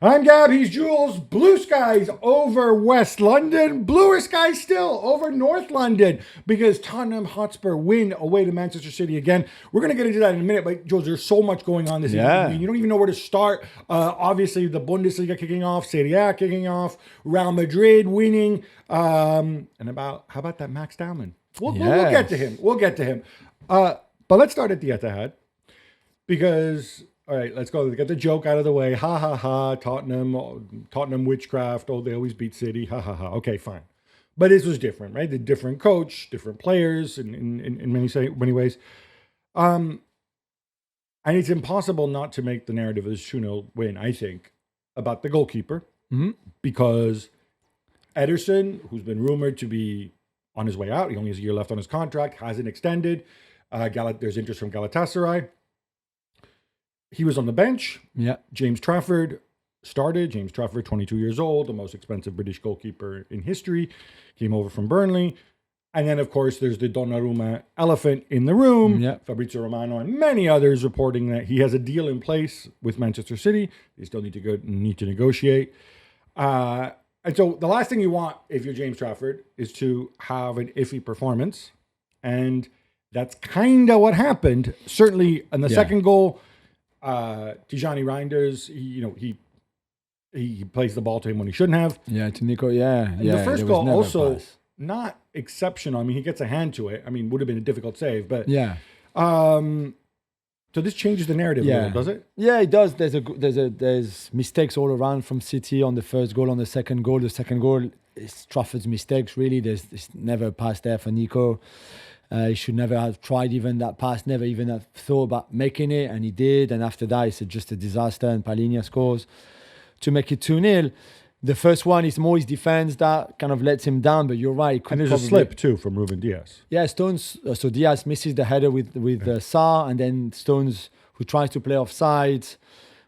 I'm Gab, he's Jules. Blue skies over West London. Bluer skies still over North London because Tottenham Hotspur win away to Manchester City again. We're going to get into that in a minute, but Jules, there's so much going on this evening. You don't even know where to start. Obviously, the Bundesliga kicking off, Serie A kicking off, Real Madrid winning. And how about that Max Dowman? We'll get to him. We'll get to him. But let's start at the Etihad because... All right, let's go. Get the joke out of the way. Ha, ha, ha. Tottenham witchcraft. Oh, they always beat City. Ha, ha, ha. Okay, fine. But this was different, right? The different coach, different players in many ways. And it's impossible not to make the narrative of this 2-0 win, I think, about the goalkeeper. Mm-hmm. Because Ederson, who's been rumored to be on his way out, he only has a year left on his contract, hasn't extended. There's interest from Galatasaray. He was on the bench. Yeah. James Trafford started. James Trafford, 22 years old, the most expensive British goalkeeper in history, came over from Burnley. And then, of course, there's the Donnarumma elephant in the room. Yeah. Fabrizio Romano and many others reporting that he has a deal in place with Manchester City. They still need to negotiate. And so the last thing you want if you're James Trafford is to have an iffy performance. And that's kind of what happened. Certainly in the second goal, Tijani Reinders, he plays the ball to him when he shouldn't have. Yeah, to Nico, the first goal also not exceptional. I mean, he gets a hand to it. I mean, would have been a difficult save, but so this changes the narrative a little, does it? Yeah, it does. There's mistakes all around from City on the first goal, on the second goal. The second goal is Trafford's mistakes, really. There's never a pass there for Nico. He should never have tried even that pass, never even have thought about making it, and he did. And after that, it's just a disaster, and Palhinha scores to make it 2-0. The first one is more his defense that kind of lets him down, but you're right. And there's a slip, too, from Ruben Diaz. Yeah, Stones. So Diaz misses the header with Sarr, and then Stones, who tries to play offside,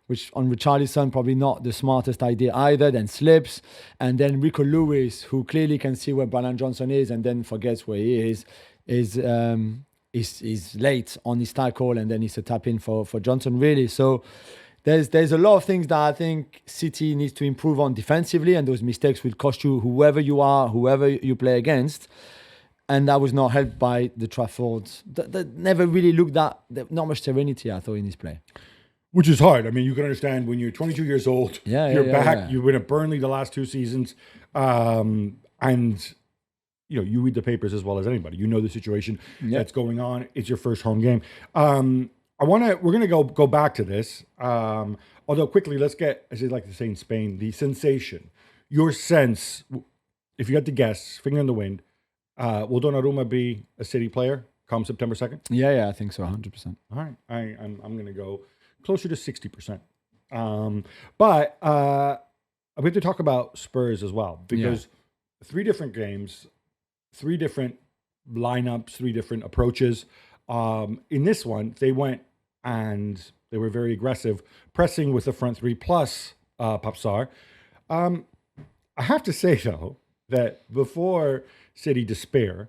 which on Richarlison, probably not the smartest idea either, then slips. And then Rico Lewis, who clearly can see where Brian Johnson is and then forgets where he is late on his tackle, and then it's a tap in for Johnson, really. So there's a lot of things that I think City needs to improve on defensively, and those mistakes will cost you whoever you are, whoever you play against. And that was not helped by the Trafford. That never really looked not much serenity, I thought, in his play. Which is hard. I mean, you can understand when you're 22 years old, you're back, you've been at Burnley the last 2 seasons, and you read the papers as well as anybody. You know the situation that's going on. It's your first home game. We're gonna go back to this. Although quickly, let's get, as they like to say in Spain, the sensation. Your sense, if you had to guess, finger in the wind, will Donnarumma be a City player come September 2nd? Yeah, I think so, 100%. All right, I'm gonna go closer to 60%. But we have to talk about Spurs as well, because 3 different games, 3 different lineups, 3 different approaches. In this one, they went and they were very aggressive, pressing with the front 3 plus Papsar. I have to say, though, that before City despair,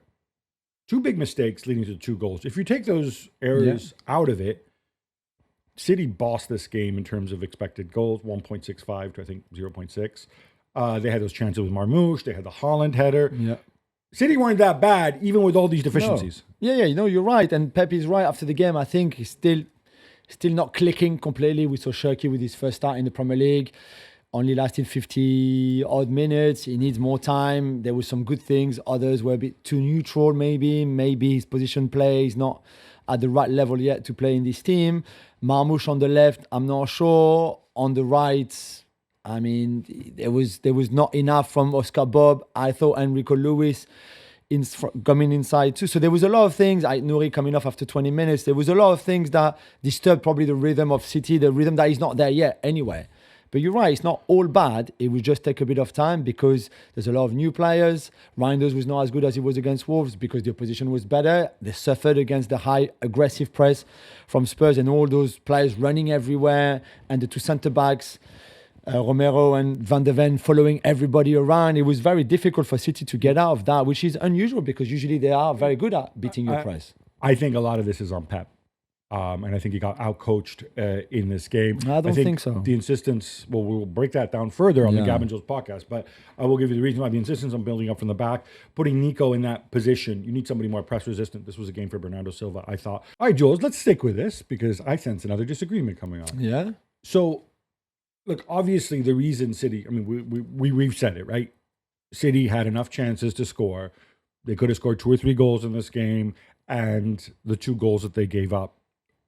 2 big mistakes leading to 2 goals. If you take those errors out of it, City bossed this game in terms of expected goals, 1.65 to, I think, 0.6. They had those chances with Marmoush. They had the Haaland header. Yeah. City weren't that bad, even with all these deficiencies. No. Yeah, you're right. And Pep is right after the game. I think he's still not clicking completely. We saw Shirky with his first start in the Premier League. Only lasted 50-odd minutes. He needs more time. There were some good things. Others were a bit too neutral, maybe. Maybe his position play is not at the right level yet to play in this team. Marmoush on the left, I'm not sure. On the right, I mean, there was not enough from Oscar Bob. I thought Enrico Lewis coming inside too. So there was a lot of things. Nouri coming off after 20 minutes. There was a lot of things that disturbed probably the rhythm of City, the rhythm that is not there yet anyway. But you're right, it's not all bad. It will just take a bit of time because there's a lot of new players. Reinders was not as good as he was against Wolves because the opposition was better. They suffered against the high aggressive press from Spurs and all those players running everywhere, and the 2 centre-backs, Romero and Van de Ven following everybody around. It was very difficult for City to get out of that, which is unusual because usually they are very good at beating your press. I think a lot of this is on Pep. And I think he got outcoached in this game. I don't think so. The insistence, well, we'll break that down further on the Yeah. Gab Juls podcast, but I will give you the reason why the insistence on building up from the back, putting Nico in that position. You need somebody more press resistant. This was a game for Bernardo Silva, I thought. All right, Jules, let's stick with this because I sense another disagreement coming on. Yeah. So, look, obviously the reason City, I mean, we've said it, right? City had enough chances to score. They could have scored 2 or 3 goals in this game, and the 2 goals that they gave up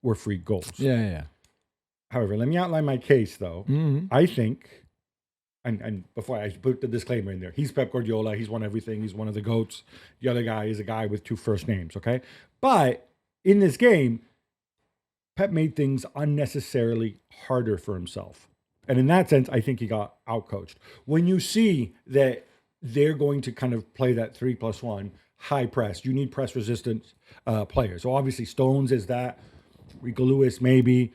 were free goals. Yeah. However, let me outline my case, though. Mm-hmm. I think, and before I put the disclaimer in there, he's Pep Guardiola. He's won everything. He's one of the GOATs. The other guy is a guy with 2 first names, okay? But in this game, Pep made things unnecessarily harder for himself. And in that sense, I think he got outcoached. When you see that they're going to kind of play that 3+1 high press, you need press resistant players. So obviously Stones is that. Rico Lewis, maybe.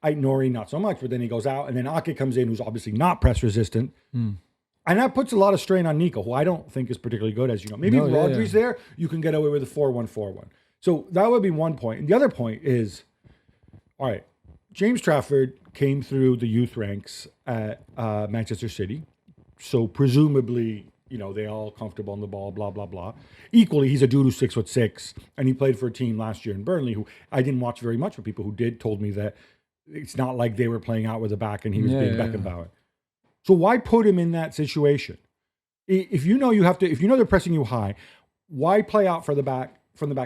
Nori, not so much, but then he goes out. And then Ake comes in, who's obviously not press resistant. And that puts a lot of strain on Nico, who I don't think is particularly good, as you know. Maybe if Rodri's there, you can get away with a 4-1-4-1. So that would be one point. And the other point is, all right, James Trafford came through the youth ranks at Manchester City. So presumably, they all comfortable on the ball, blah, blah, blah. Equally, he's a dude who's 6'6", and he played for a team last year in Burnley, who I didn't watch very much, but people who did told me that it's not like they were playing out with the back and he was being Beckenbauer. So why put him in that situation? If you know they're pressing you high, why play out from the back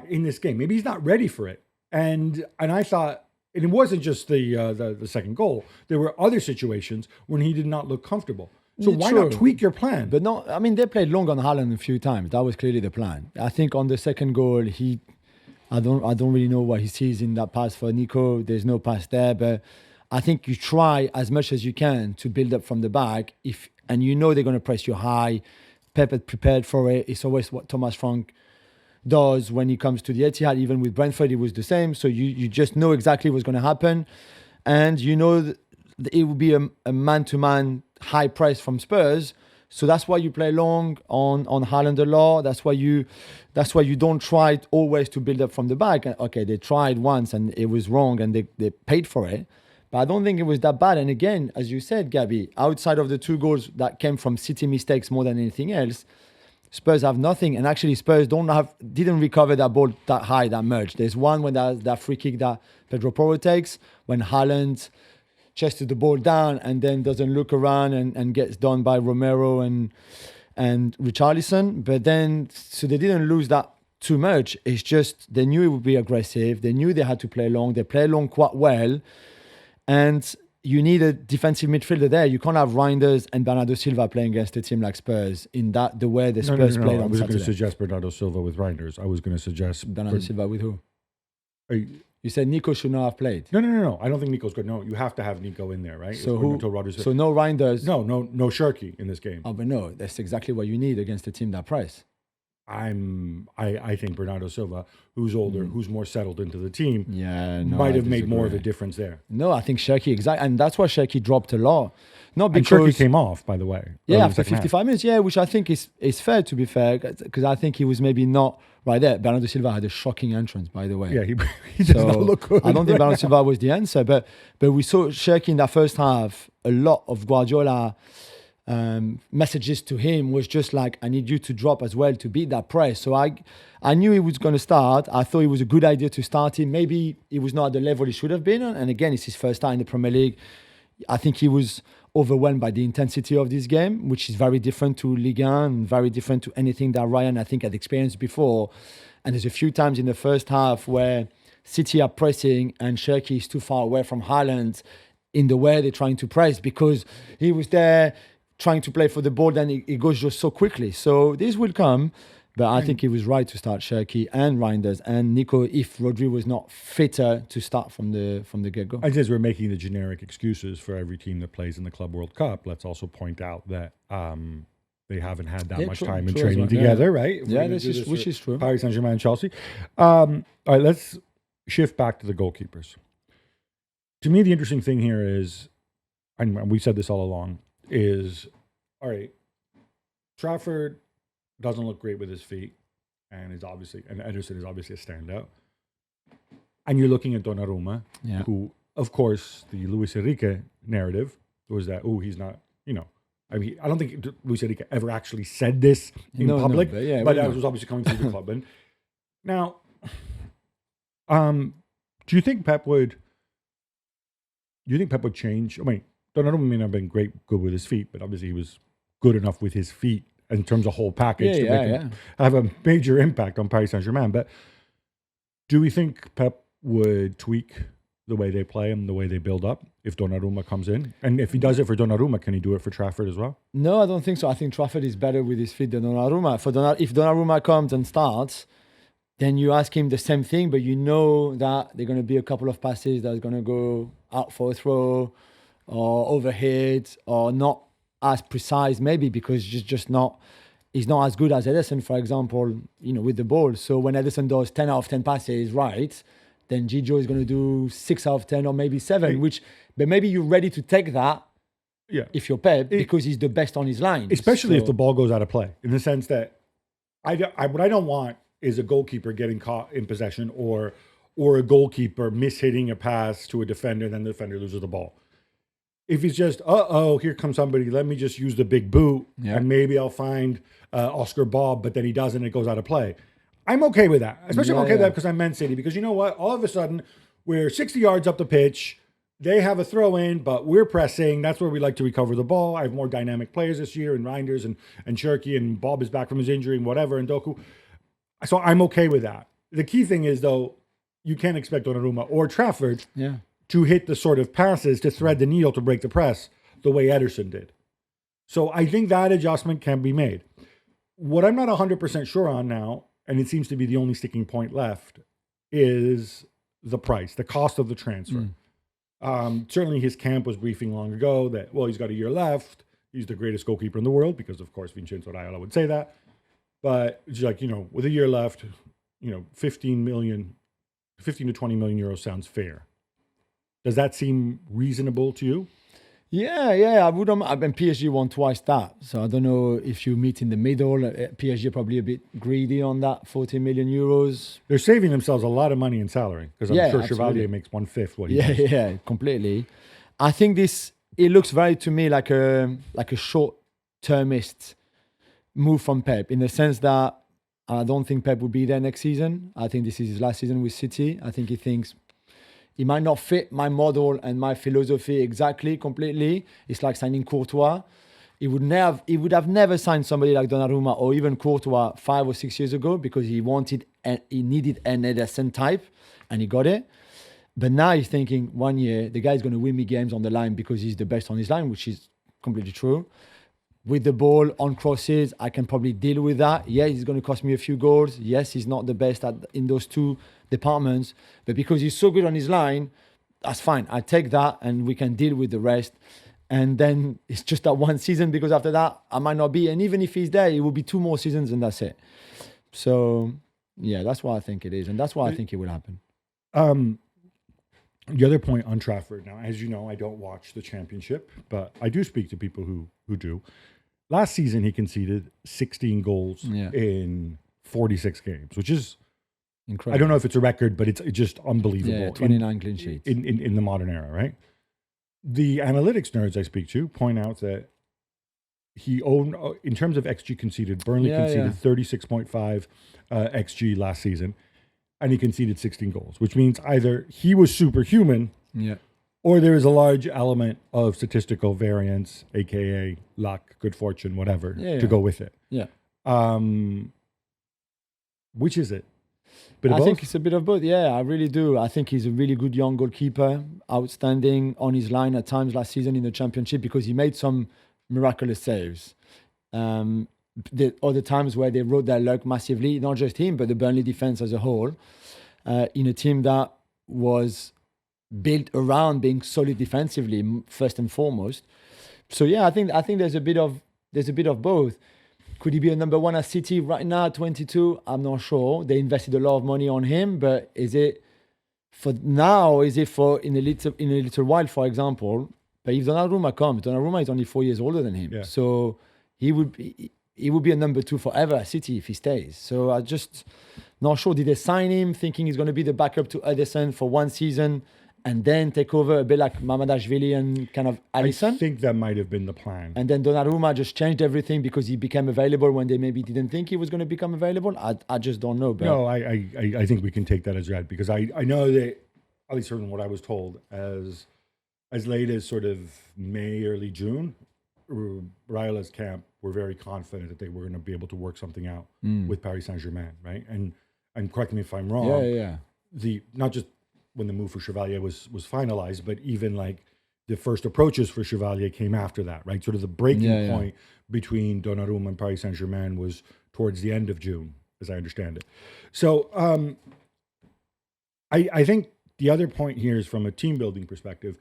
in this game? Maybe he's not ready for it. And I thought, and it wasn't just the second goal. There were other situations when he did not look comfortable. So why not tweak your plan? But no, I mean, they played long on Haaland a few times. That was clearly the plan. I think on the second goal, I don't really know what he sees in that pass for Nico. There's no pass there, but I think you try as much as you can to build up from the back. And you know they're going to press you high. Pep had prepared for it. It's always what Thomas Frank does when he comes to the Etihad. Even with Brentford, it was the same. So you just know exactly what's going to happen. And you know that it will be a man-to-man high press from Spurs. So that's why you play long on Haaland a lot. That's why you don't try always to build up from the back. Okay, they tried once and it was wrong and they paid for it. But I don't think it was that bad. And again, as you said, Gabby, outside of the 2 goals that came from City mistakes more than anything else, Spurs have nothing. And actually Spurs didn't recover that ball that high that much. There's one when that free kick that Pedro Porro takes, when Haaland chested the ball down and then doesn't look around and gets done by Romero and Richarlison. But then, so they didn't lose that too much. It's just they knew it would be aggressive. They knew they had to play long. They play long quite well. And you need a defensive midfielder there. You can't have Reinders and Bernardo Silva playing against a team like Spurs in the way the Spurs played on Saturday. I was going to suggest Bernardo Silva with Reinders. I was going to suggest Bernardo Silva with who? You said Nico should not have played. No. I don't think Nico's good. No, you have to have Nico in there, right? So no Reinders. No Shirky in this game. Oh, but no, that's exactly what you need against a team that press. I think Bernardo Silva, who's older, who's more settled into the team, might have made more of a difference there. No, I think Shirky, exactly, and that's why Shirky dropped a lot. Not because Shirky came off, by the way. After 55 minutes, which I think is fair, to be fair, because I think he was maybe not right there. Bernardo Silva had a shocking entrance, by the way. Yeah, he does not look good. I don't think Bernardo Silva was the answer, but we saw Shirky in that first half. A lot of Guardiola messages to him was just like, I need you to drop as well to beat that press. So I knew he was going to start. I thought it was a good idea to start him. Maybe he was not at the level he should have been. And again, it's his first time in the Premier League. I think he was overwhelmed by the intensity of this game, which is very different to Ligue 1 and very different to anything that Ryan, I think, had experienced before. And there's a few times in the first half where City are pressing and Shirky is too far away from Haaland in the way they're trying to press because he was there trying to play for the ball, then it goes just so quickly. So this will come, but I think he was right to start Shirky and Reinders and Nico if Rodri was not fitter to start from the get-go. I guess we're making the generic excuses for every team that plays in the Club World Cup. Let's also point out that they haven't had that much time in training together, right? Yeah, which is true. Paris Saint-Germain and Chelsea. All right, let's shift back to the goalkeepers. To me, the interesting thing here is, and we said this all along, is, all right, Trafford doesn't look great with his feet, and Ederson is obviously a standout. And you're looking at Donnarumma, Yeah. who, of course, the Luis Enrique narrative was that, he's not, I mean, I don't think Luis Enrique ever actually said this in No, public, but yeah, but we that know. was obviously coming through the club. And now, do you think Pep would change? I mean, Donnarumma may not have been good with his feet, but obviously he was good enough with his feet in terms of whole package to make him have a major impact on Paris Saint-Germain. But do we think Pep would tweak the way they play and the way they build up if Donnarumma comes in? And if he does it for Donnarumma, can he do it for Trafford as well? No, I don't think so. I think Trafford is better with his feet than Donnarumma. If Donnarumma comes and starts, then you ask him the same thing, but you know that there are going to be a couple of passes that are going to go out for a throw or overhead or not as precise, maybe because he's not as good as Ederson, for example, with the ball. So when Ederson does 10 out of 10 passes right, then Gigio is going to do 6 out of 10 or maybe 7, but maybe you're ready to take that if you're Pep because he's the best on his line. Especially if the ball goes out of play, in the sense that what I don't want is a goalkeeper getting caught in possession or a goalkeeper mishitting a pass to a defender, then the defender loses the ball. If he's just, here comes somebody, let me just use the big boot and maybe I'll find Oscar Bob, but then he doesn't, it goes out of play. I'm okay with that. Especially I'm okay with that because I'm Man City. Because you know what? All of a sudden, we're 60 yards up the pitch. They have a throw in, but we're pressing. That's where we like to recover the ball. I have more dynamic players this year, and Reinders and Cherky, and Bob is back from his injury and whatever, and Doku. So I'm okay with that. The key thing is, though, you can't expect Donnarumma or Trafford to hit the sort of passes to thread the needle to break the press the way Ederson did. So I think that adjustment can be made. What I'm not 100% sure on now, and it seems to be the only sticking point left, is the price, the cost of the transfer. Certainly his camp was briefing long ago that, he's got a year left. He's the greatest goalkeeper in the world because, of course, Vincenzo Raiola would say that. But it's like, with a year left, 15 to 20 million euros sounds fair. Does that seem reasonable to you? Yeah, I wouldn't. I mean, PSG won twice that, so I don't know if you meet in the middle. PSG probably a bit greedy on that 40 million euros. They're saving themselves a lot of money in salary because I'm sure absolutely. Chevalier makes 1/5 what he does. Yeah, completely. I think it looks very to me like a short-termist move from Pep in the sense that I don't think Pep will be there next season. I think this is his last season with City. I think he thinks he might not fit my model and my philosophy exactly, completely. It's like signing Courtois. He would have never signed somebody like Donnarumma or even Courtois 5 or 6 years ago because he needed an Ederson type, and he got it. But now he's thinking 1 year, the guy's going to win me games on the line because he's the best on his line, which is completely true. With the ball on crosses, I can probably deal with that. Yeah, he's going to cost me a few goals. Yes, he's not the best in those two departments. But because he's so good on his line, that's fine. I take that and we can deal with the rest. And then it's just that one season because after that, I might not be. And even if he's there, it will be 2 more seasons and that's it. So, yeah, that's what I think it is. And that's why I think it will happen. The other point on Trafford, now, as you know, I don't watch the championship, but I do speak to people who do. Last season, he conceded 16 goals in 46 games, which is incredible. I don't know if it's a record, but it's just unbelievable. Yeah, 29 clean sheets. In the modern era, right? The analytics nerds I speak to point out that he owned, in terms of XG conceded, Burnley conceded 36.5 XG last season, and he conceded 16 goals, which means either he was superhuman or there is a large element of statistical variance, aka luck, good fortune, whatever, to go with it. Yeah. Which is it? I think it's a bit of both. Yeah, I really do. I think he's a really good young goalkeeper, outstanding on his line at times last season in the championship because he made some miraculous saves. The other times where they rode their luck massively, not just him, but the Burnley defense as a whole, in a team that was built around being solid defensively first and foremost. So yeah, I think there's a bit of both. Could he be a number one at City right now at 22? I'm not sure. They invested a lot of money on him, but is it for now? Is it for in a little while, for example? But if Donnarumma comes, Donnarumma is only 4 years older than him, so he would be a number 2 forever at City if he stays. So Not sure. Did they sign him thinking he's going to be the backup to Ederson for one season and then take over a bit like Mamadashvili and kind of I Alisson? think that might have been the plan. And then Donnarumma just changed everything because he became available when they maybe didn't think he was going to become available. I just don't know. But No, I think we can take that as read because I know that, at least from what I was told, as late as sort of May, early June, Raiola's camp were very confident that they were going to be able to work something out with Paris Saint-Germain, right? And correct me if I'm wrong. yeah. Not just when the move for Chevalier was finalized, but even like the first approaches for Chevalier came after that, right? Sort of the breaking point between Donnarumma and Paris Saint-Germain was towards the end of June, as I understand it. So I think the other point here is from a team building perspective.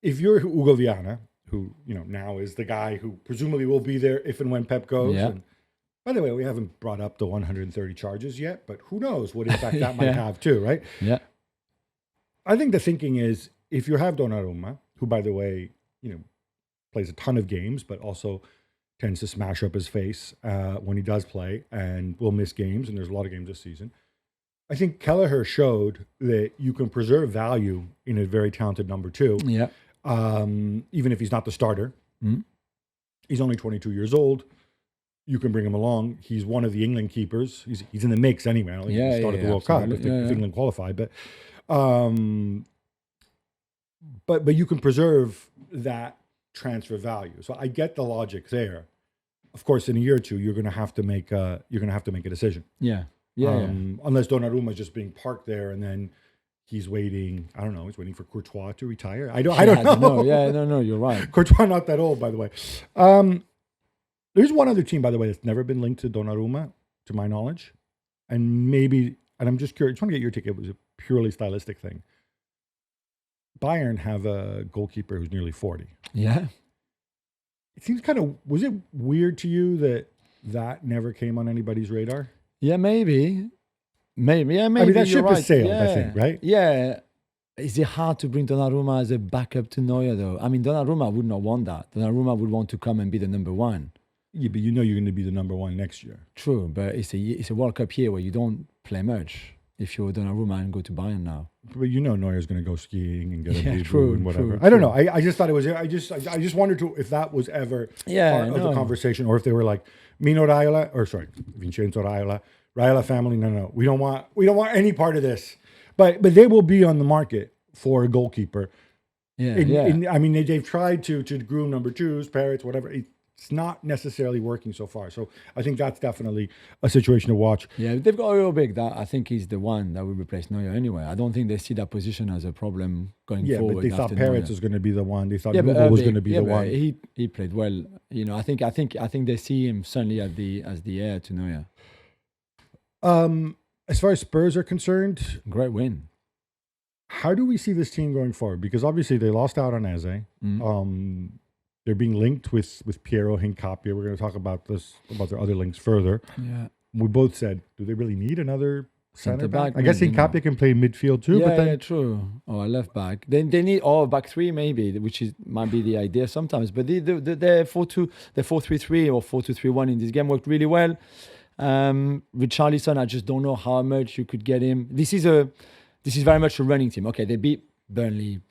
If you're Hugo Viana, who now is the guy who presumably will be there if and when Pep goes. Yeah. And by the way, we haven't brought up the 130 charges yet, but who knows what impact that might have too, right? Yeah. I think the thinking is if you have Donnarumma, who by the way, plays a ton of games, but also tends to smash up his face when he does play and will miss games, and there's a lot of games this season. I think Kelleher showed that you can preserve value in a very talented number two. Yeah. Even if he's not the starter. He's only 22 years old. You can bring him along. He's one of the England keepers. He's in the mix anyway. I don't think he started the World Cup if England qualified. But you can preserve that transfer value. So I get the logic there. Of course, in a year or two, you're going to have to make a decision. Yeah. Unless Donnarumma is just being parked there and then he's waiting. I don't know. He's waiting for Courtois to retire. I don't know. Yeah, no, you're right. Courtois not that old, by the way. There's one other team, by the way, that's never been linked to Donnarumma, to my knowledge, and I'm just curious. I just want to get your take. It was a purely stylistic thing. Bayern have a goalkeeper who's nearly 40. Yeah. It seems was it weird to you that never came on anybody's radar? Yeah, maybe. Yeah, maybe. I mean, that ship right. has sailed, yeah. I think, right? Yeah. Is it hard to bring Donnarumma as a backup to Neuer, though? I mean, Donnarumma would not want that. Donnarumma would want to come and be the number one. Yeah, but you're going to be the number one next year. True, but it's a World Cup year where you don't play much if you're Donnarumma and go to Bayern now. But Neuer's going to go skiing and get a big true, and whatever. true, I don't know. I just thought it was. I just wondered if that was ever part of the conversation, or if they were like Vincenzo Raiola family. No, we don't want any part of this. But they will be on the market for a goalkeeper. I mean, they've tried to groom number twos, Parrots, whatever. It's not necessarily working so far. So I think that's definitely a situation to watch. Yeah, they've got Oilbig that I think is the one that will replace Neuer anyway. I don't think they see that position as a problem going forward. Yeah, but they thought Parrots was going to be the one. They thought Nubo was going to be the one. He played well. I think they see him certainly as the heir to Neuer. As far as Spurs are concerned, great win. How do we see this team going forward? Because obviously they lost out on Eze. They're being linked with Piero Hincapié. We're going to talk about their other links further. Yeah. We both said, do they really need another center back? I guess maybe, Hincapié can play midfield too. Yeah, true. Or a left back. They need back three maybe, which might be the idea sometimes. But the 4-3-3 or 4-2-3-1 in this game worked really well. Richarlison, I just don't know how much you could get him. This is very much a running team. Okay, they beat Burnley.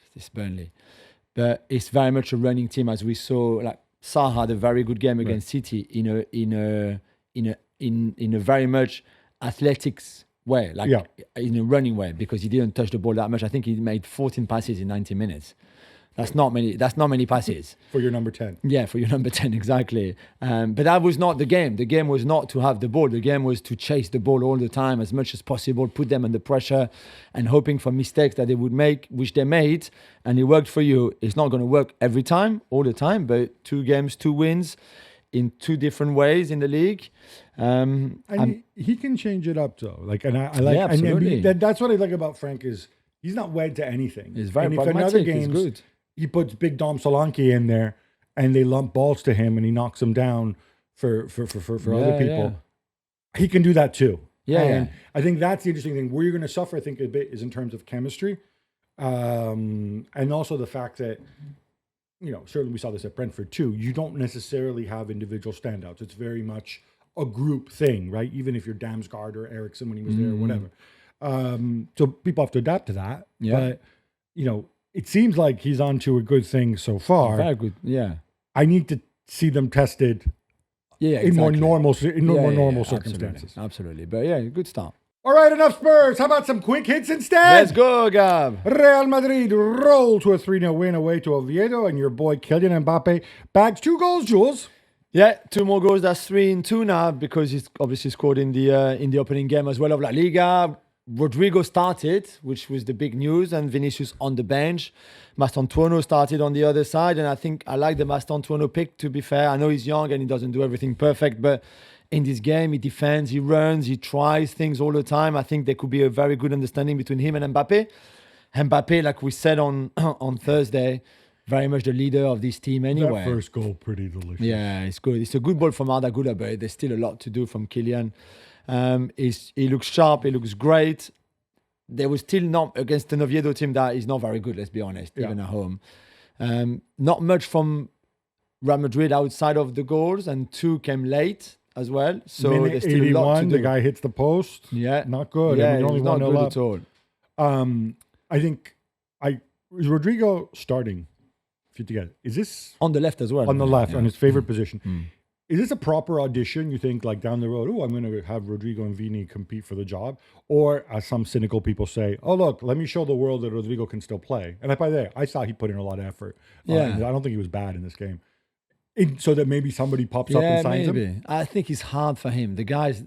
But it's very much a running team, as we saw. Like Salah had a very good game against City in a very much athletics way, in a running way, because he didn't touch the ball that much. I think he made 14 passes in 90 minutes. That's not many passes. For your number 10. Yeah, for your number 10, exactly. But that was not the game. The game was not to have the ball. The game was to chase the ball all the time as much as possible, put them under pressure and hoping for mistakes that they would make, which they made, and it worked for you. It's not going to work every time, all the time, but 2 games, 2 wins in 2 different ways in the league. And he can change it up, though. Absolutely. That's what I like about Frank is he's not wed to anything. He's very pragmatic. In other games, he's good. He puts big Dom Solanke in there, and they lump balls to him, and he knocks them down for other people. Yeah. He can do that too. Yeah, I think that's the interesting thing. Where you're going to suffer, I think, a bit is in terms of chemistry, and also the fact that certainly we saw this at Brentford too. You don't necessarily have individual standouts. It's very much a group thing, right? Even if you're Damsgaard or Eriksson when he was there or whatever. So people have to adapt to that. Yeah. But, it seems like he's onto a good thing so far. Very good. Yeah. I need to see them tested Yeah. in more normal Absolutely. circumstances. Absolutely. But yeah, good start. All right, enough Spurs. How about some quick hits instead? Let's go, Gab. Real Madrid roll to a 3-0 win away to Oviedo, and your boy Kylian Mbappe bags 2 goals, Jules. Yeah, 2 more goals. That's 3-2 now because he's obviously scored in the opening game as well of La Liga. Rodrigo started, which was the big news, and Vinicius on the bench. Mastantuono started on the other side, and I think I like the Mastantuono pick, to be fair. I know he's young and he doesn't do everything perfect, but in this game, he defends, he runs, he tries things all the time. I think there could be a very good understanding between him and Mbappe. Mbappe, like we said on Thursday, very much the leader of this team anyway. That first goal, pretty delicious. Yeah, it's good. It's a good ball from Arda Güler, but there's still a lot to do from Kylian. He looks sharp. He looks great. There was still not against an Oviedo team that is not very good, let's be honest, even at home. Not much from Real Madrid outside of the goals, and 2 came late as well. So Minute there's still a lot to 81, do. the guy hits the post. Yeah. Not good. Yeah, I mean, only it's not 1-0 good up. at all. I think is Rodrigo starting? If you together, is this On the left as well. on the left Yeah. on his favorite position? Is this a proper audition? You think like down the road? Oh, I'm going to have Rodrigo and Vini compete for the job, or as some cynical people say, oh look, let me show the world that Rodrigo can still play. And by there, I saw he put in a lot of effort. Yeah. I don't think he was bad in this game. So that maybe somebody pops up and signs him. I think it's hard for him. The guy's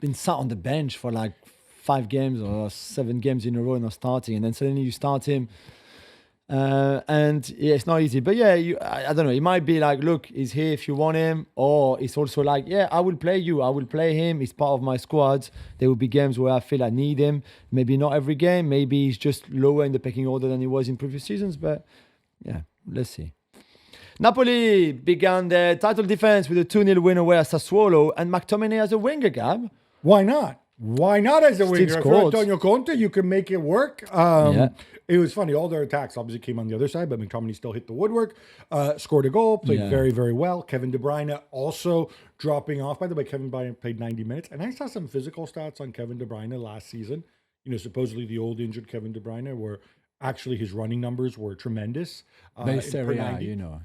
been sat on the bench for like 5 games or 7 games in a row, not starting, and then suddenly you start him. And yeah, it's not easy. But yeah, I don't know. It might be like, look, he's here if you want him, or it's also like, yeah, I will play you. I will play him. He's part of my squad. There will be games where I feel I need him. Maybe not every game. Maybe he's just lower in the pecking order than he was in previous seasons. But yeah, let's see. Napoli began their title defense with a 2-0 win away at Sassuolo, and McTominay as a winger, Gab. Why not? Why not as a winger? If you're scored. Antonio Conte, you can make it work. It was funny. All their attacks obviously came on the other side, but McTominay still hit the woodwork, scored a goal, played very, very well. Kevin De Bruyne also dropping off. By the way, Kevin De Bruyne played 90 minutes. And I saw some physical stats on Kevin De Bruyne last season. Supposedly the old injured Kevin De Bruyne were actually his running numbers were tremendous. But it's Serie A, No.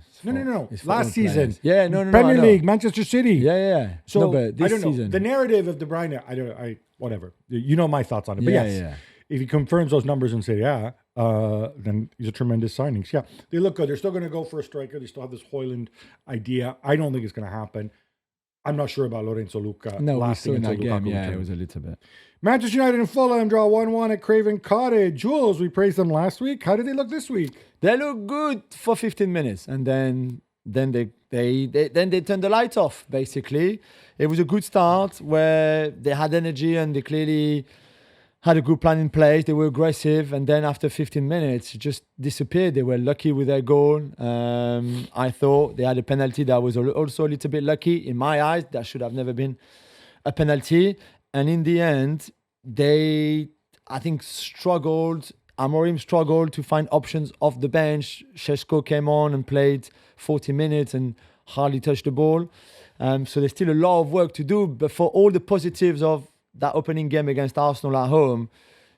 It's for Last all season. players. Yeah, no, Premier I know. League, Manchester City. Yeah. So no, but this I don't know. season, The narrative of De Bruyne, whatever. You know my thoughts on it. But yes, if he confirms those numbers and say, then he's a tremendous signing. So, yeah, they look good. They're still going to go for a striker. They still have this Højlund idea. I don't think it's going to happen. I'm not sure about Lorenzo Luca. No, we lasting saw in that until game. Lukaku Yeah, it returns. was a little bit. Manchester United and Fulham draw 1-1 at Craven Cottage. Jules, we praised them last week. How did they look this week? They look good for 15 minutes, and then they turned the lights off. Basically, it was a good start where they had energy and they clearly had a good plan in place. They were aggressive, and then after 15 minutes, it just disappeared. They were lucky with their goal. I thought they had a penalty that was also a little bit lucky in my eyes. That should have never been a penalty. And in the end, they, I think, struggled. Amorim struggled to find options off the bench. Šeško came on and played 40 minutes and hardly touched the ball. So there's still a lot of work to do. But for all the positives of that opening game against Arsenal at home,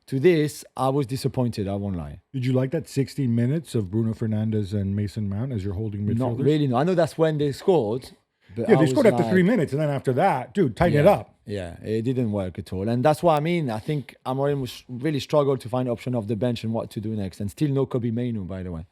to this, I was disappointed. I won't lie. Did you like that 16 minutes of Bruno Fernandes and Mason Mount as your holding midfielders? Not really, no. I know that's when they scored. But Yeah, I they was scored after like, 3 minutes, and then after that, dude, tighten it up. Yeah, it didn't work at all. And that's what I mean. I think Amorim was really struggled to find option off the bench and what to do next. And still no Kobe Mainu, by the way.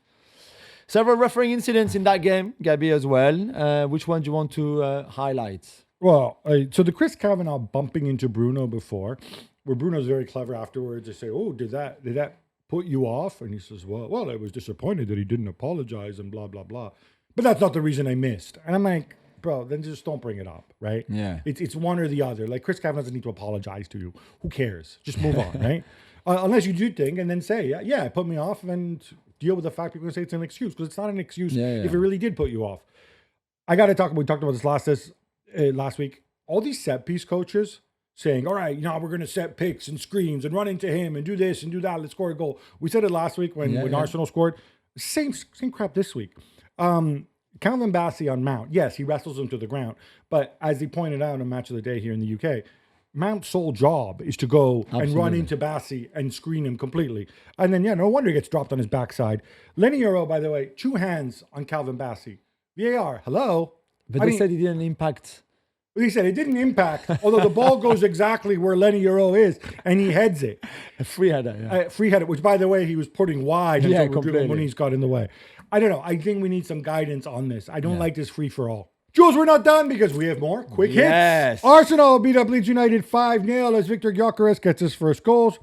Several refereeing incidents in that game, Gabi, as well. Which one do you want to highlight? Well, so the Chris Kavanagh bumping into Bruno before, where Bruno's very clever afterwards. They say, "Oh, did that put you off?" And he says, "Well, I was disappointed that he didn't apologize and blah blah blah." But that's not the reason I missed. And I'm like, bro, then just don't bring it up, right? Yeah. It's one or the other. Like Chris Kavanagh doesn't need to apologize to you. Who cares? Just move on, right? Unless you do think and then say, yeah, it put me off, and deal with the fact people are going to say it's an excuse, because it's not an excuse if it really did put you off. I got to talk. We talked about this last week. All these set piece coaches saying, all right, we're going to set picks and screens and run into him and do this and do that. Let's score a goal. We said it last week when Arsenal scored. Same crap this week. Calvin Bassey on Mount, yes, he wrestles him to the ground. But as he pointed out in Match of the Day here in the UK, Mount's sole job is to go and run into Bassey and screen him completely. And then, no wonder he gets dropped on his backside. Lenny Euro, by the way, 2 hands on Calvin Bassey. VAR, hello? But they said it didn't impact. He said it didn't impact, although the ball goes exactly where Lenny Euro is, and he heads it. A free header, yeah. Free header, which, by the way, he was putting wide until completely. Muniz got in the way. I don't know. I think we need some guidance on this. I don't like this free-for-all. Jules, we're not done because we have more quick hits. Arsenal beat up Leeds United 5-0 as Victor Gyökeres gets his first goals.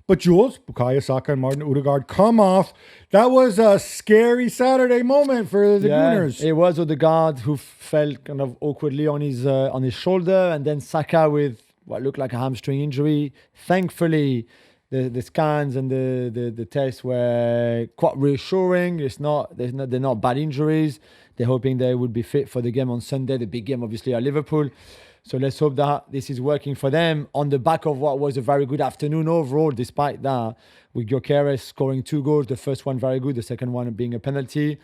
But Jules, Bukayo Saka and Martin Odegaard come off. That was a scary Saturday moment for the Gooners. It was Odegaard who fell kind of awkwardly on his shoulder, and then Saka with what looked like a hamstring injury. Thankfully, the scans and the tests were quite reassuring. They're not bad injuries. They're hoping they would be fit for the game on Sunday, the big game obviously at Liverpool. So let's hope that this is working for them on the back of what was a very good afternoon overall, despite that, with Gyökeres scoring 2 goals, the first one very good, the second one being a penalty.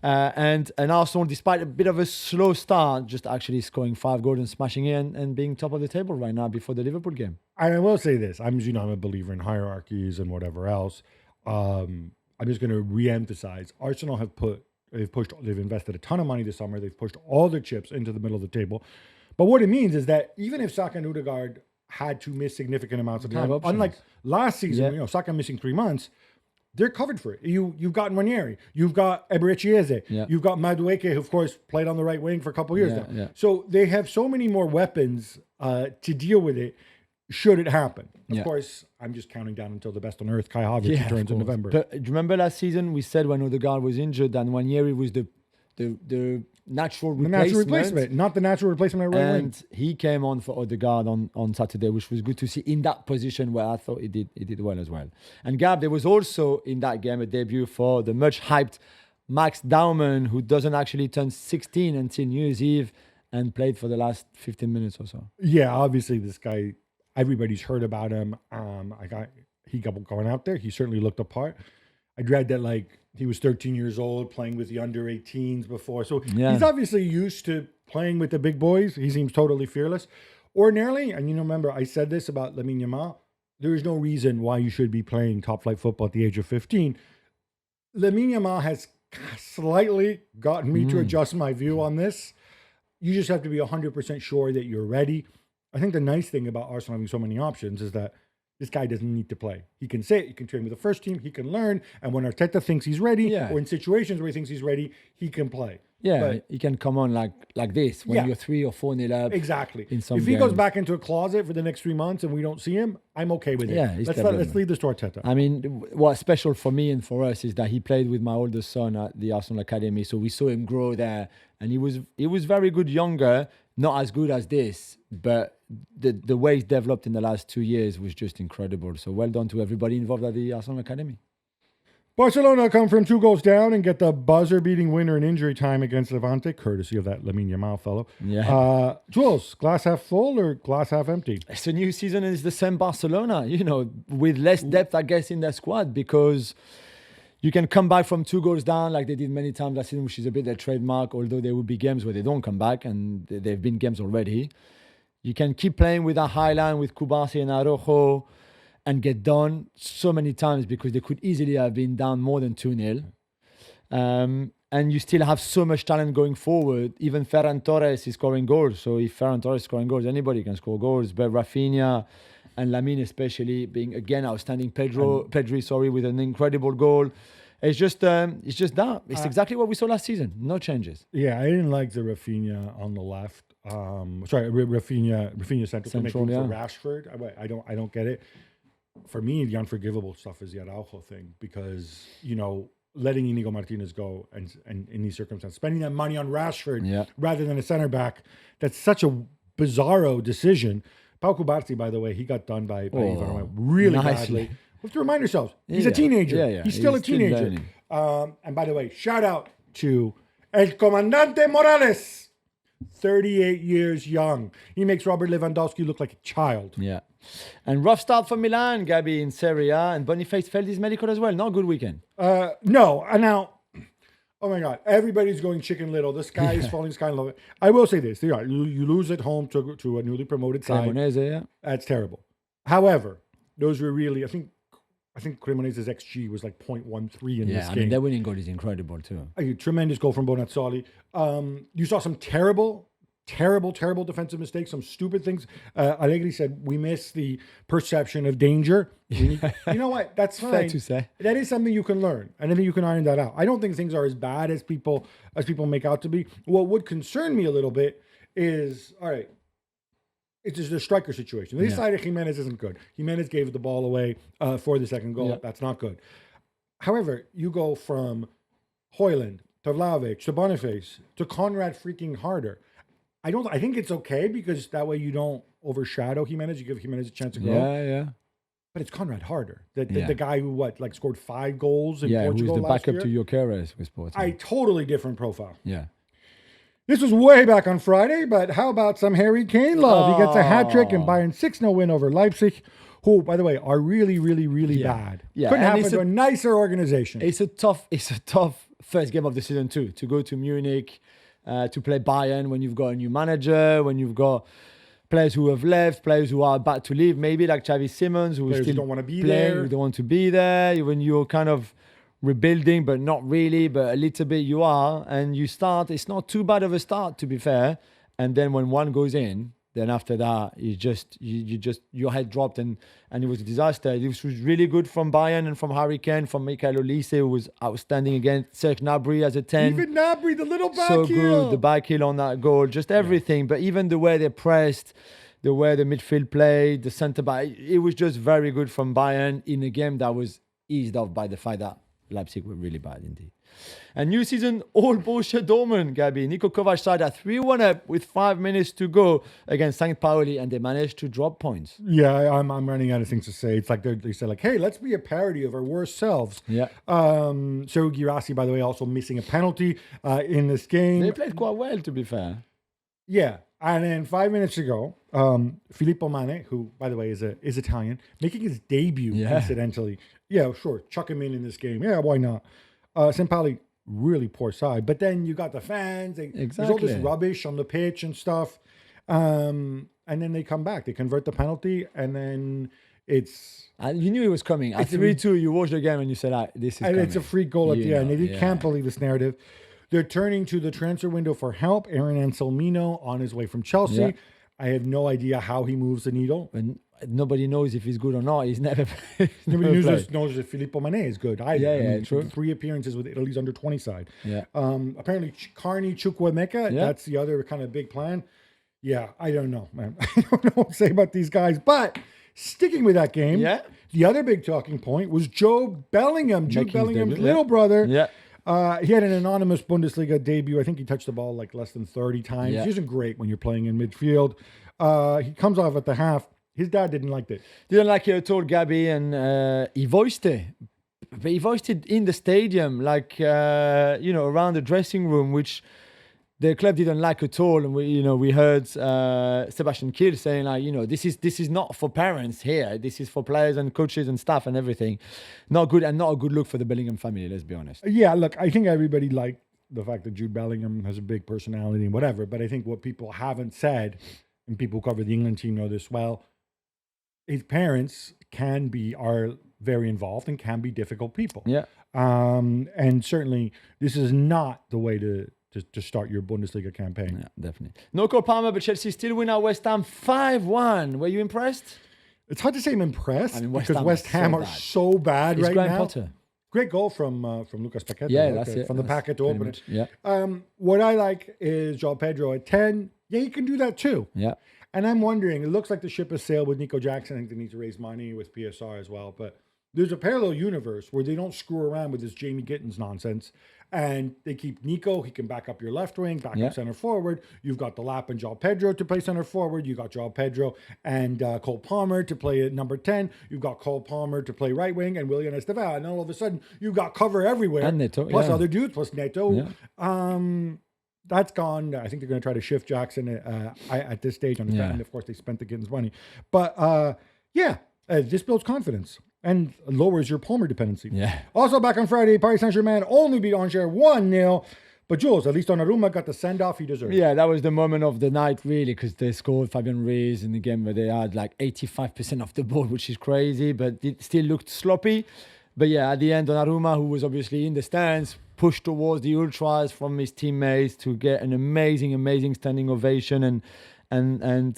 And Arsenal, despite a bit of a slow start, just actually scoring 5 goals and smashing in and being top of the table right now before the Liverpool game. I will say this. I'm a believer in hierarchies and whatever else. I'm just going to re-emphasize. Arsenal they've invested a ton of money this summer. They've pushed all their chips into the middle of the table. But what it means is that even if Saka and Odegaard had to miss significant amounts of time, unlike last season, Saka missing 3 months, they're covered for it. You've got Ranieri, you've got Eberechieze, you've got Madueke, who of course played on the right wing for a couple of years now. Yeah. So they have so many more weapons to deal with it should it happen. Of course, I'm just counting down until the best on earth, Kai Havertz, returns in November. But do you remember last season we said when Odegaard was injured and Ranieri was the natural replacement, not the natural replacement at right wing. And he came on for Odegaard on Saturday, which was good to see in that position where I thought he did well as well. And Gab, there was also in that game a debut for the much hyped Max Daumann, who doesn't actually turn 16 until New Year's Eve and played for the last 15 minutes or so. Yeah, obviously this guy, everybody's heard about him. He got going out there. He certainly looked apart. I dread that he was 13 years old playing with the under 18s before. So he's obviously used to playing with the big boys. He seems totally fearless. Ordinarily, and remember, I said this about Lamine Yamal, there is no reason why you should be playing top flight football at the age of 15. Lamine Yamal has slightly gotten me to adjust my view on this. You just have to be 100% sure that you're ready. I think the nice thing about Arsenal having so many options is that this guy doesn't need to play. He can sit, he can train with the first team, he can learn, and when Arteta thinks he's ready, or in situations where he thinks he's ready, he can play. Yeah, but he can come on like this when you're 3 or 4-0 up. Exactly. In some if he games. goes back into a closet for the next 3 months and we don't see him, I'm okay with it. Yeah, let's leave this to Arteta. I mean, what's special for me and for us is that he played with my oldest son at the Arsenal Academy, so we saw him grow there, and he was very good younger, not as good as this, but the way he's developed in the last 2 years was just incredible. So well done to everybody involved at the Arsenal Academy. Barcelona come from 2 goals down and get the buzzer-beating winner in injury time against Levante, courtesy of that Lamine Yamal fellow. Yeah. Jules, glass half full or glass half empty? It's a new season and it's the same Barcelona, with less depth, I guess, in their squad, because you can come back from 2 goals down like they did many times last season, which is a bit their trademark, although there will be games where they don't come back, and there have been games already. You can keep playing with a high line with Kubasi and Araujo and get done so many times because they could easily have been down more than 2-0. And you still have so much talent going forward. Even Ferran Torres is scoring goals. So if Ferran Torres is scoring goals, anybody can score goals. But Rafinha and Lamine especially being, again, outstanding. Pedri, with an incredible goal. It's just that. It's exactly what we saw last season. No changes. Yeah, I didn't like the Rafinha on the left. Rafinha central to make room for Rashford. I don't get it. For me, the unforgivable stuff is the Araujo thing, because letting Inigo Martinez go and in these circumstances, spending that money on Rashford rather than a center back, that's such a bizarro decision. Pau Cubarsí, by the way, he got done by Ivan really badly. We have to remind ourselves, he's a teenager. He's still a teenager. And by the way, shout out to El Comandante Morales, 38 years young. He makes Robert Lewandowski look like a child. Yeah. And rough start for Milan, Gabi, in Serie A, and Boniface failed his medical as well. Not a good weekend. No. And now, Oh my God! Everybody's going Chicken Little. The sky is falling. Sky low. I will say this: you lose at home to a newly promoted side. Cremonese, yeah. That's terrible. However, those were really. I think Cremonese's XG was like 0.13 in this I game. mean, their winning goal is incredible too. A tremendous goal from Bonazzoli. You saw some terrible defensive mistakes, some stupid things. Allegri said, we missed the perception of danger. You know what? That's fine. Fair to say. That is something you can learn. And I think you can iron that out. I don't think things are as bad as people make out to be. What would concern me a little bit is, all right, it's just a striker situation. This side of Jimenez isn't good. Jimenez gave the ball away for the second goal. Yeah. That's not good. However, you go from Højlund to Vlahovic to Boniface to Conrad freaking Harder. I think it's okay because that way you don't overshadow Jimenez. You give Jimenez a chance to grow. Yeah. But it's Conrad Harder, the guy who scored 5 goals in Portugal who's the last backup year. to Gyökeres with Sporting. A totally different profile. Yeah. This was way back on Friday, but how about some Harry Kane love? He gets a hat trick and Bayern 6-0 win over Leipzig, who, by the way, are really, really, really bad. Yeah. Couldn't happen to a nicer organization. It's a tough first game of the season too, to go to Munich, to play Bayern when you've got a new manager, when you've got players who have left, players who are about to leave, maybe like Xavi Simons, who players still don't want to be playing, there. who don't want to be there, when you're kind of rebuilding, but not really, but a little bit you are, and you start, it's not too bad of a start, to be fair, and then when one goes in, then after that, you just your head dropped and it was a disaster. This was really good from Bayern and from Harry Kane, from Michael Olise, who was outstanding again. Serge Gnabry as a 10. Even Gnabry, the little back so heel. Good, the back heel on that goal, just everything. Yeah. But even the way they pressed, the way the midfield played, the centre back, it was just very good from Bayern in a game that was eased off by the fact that Leipzig were really bad indeed. And new season, all Borussia Dortmund, Gabi. Niko Kovac side at 3-1 up with 5 minutes to go against St. Pauli, and they managed to drop points. Yeah, I'm running out of things to say. It's like they said, hey, let's be a parody of our worst selves. Yeah. So Girassi, by the way, also missing a penalty in this game. They played quite well, to be fair. Yeah. And then 5 minutes ago, Filippo Mane, who, by the way, is Italian, making his debut, incidentally. Yeah, sure. Chuck him in this game. Yeah, why not? St. Pauli, really poor side. But then you got the fans. There's all this rubbish on the pitch and stuff. And then they come back. They convert the penalty, and then it's... You knew it was coming. At 3-2, you watched the game and you said, this is coming. It's a free goal at the end. They can't believe this narrative. They're turning to the transfer window for help. Aaron Anselmino on his way from Chelsea. Yeah. I have no idea how he moves the needle. And nobody knows if he's good or not. He's never Nobody knows if Filippo Mane is good either. Yeah, true. 3 appearances with Italy's under 20 side. Yeah. Apparently, Carney Chukwuemeka, that's the other kind of big plan. Yeah, I don't know, man. I don't know what to say about these guys. But sticking with that game, the other big talking point was Jude Bellingham's little brother. Yeah. He had an anonymous Bundesliga debut. I think he touched the ball like less than 30 times. Yeah. He isn't great when you're playing in midfield. He comes off at the half. His dad didn't like it. Didn't like it at all, Gabi, and he voiced it. But he voiced it in the stadium, like, around the dressing room, which the club didn't like at all. And we heard Sebastian Kiel saying, like, this is not for parents here. This is for players and coaches and staff and everything. Not good, and not a good look for the Bellingham family, let's be honest. Yeah, look, I think everybody liked the fact that Jude Bellingham has a big personality and whatever. But I think what people haven't said, and people who cover the England team know this well, his parents are very involved and can be difficult people. Yeah. And certainly this is not the way to start your Bundesliga campaign. Yeah, definitely. No Cole Palmer, but Chelsea still win at West Ham 5-1. Were you impressed? It's hard to say I'm impressed because West Ham are so bad right Graham now. Potter. Great goal from Lucas Paqueta. Yeah, that's it. From the packet to open it. Yeah. What I like is João Pedro at 10. Yeah, he can do that too. Yeah. And I'm wondering, it looks like the ship has sailed with Nico Jackson. I think they need to raise money with PSR as well. But there's a parallel universe where they don't screw around with this Jamie Gittins nonsense. And they keep Nico. He can back up your left wing, back up center forward. You've got Delap and João Pedro to play center forward. You got João Pedro and Cole Palmer to play at number 10. You've got Cole Palmer to play right wing and Willian Estevao. And then all of a sudden, you've got cover everywhere. And Neto, plus other dudes, plus Neto. Yeah. That's gone. I think they're going to try to shift Jackson at this stage. And of course, they spent the Gittins money. But this builds confidence. and lowers your Palmer dependency. Yeah. Also back on Friday, Paris Saint-Germain only beat Angers 1-0. But Jules, at least Donnarumma got the send-off he deserved. Yeah, that was the moment of the night, really, because they scored Fabian Ruiz in the game where they had like 85% of the ball, which is crazy, but it still looked sloppy. But yeah, at the end, Donnarumma, who was obviously in the stands, pushed towards the ultras from his teammates to get an amazing standing ovation and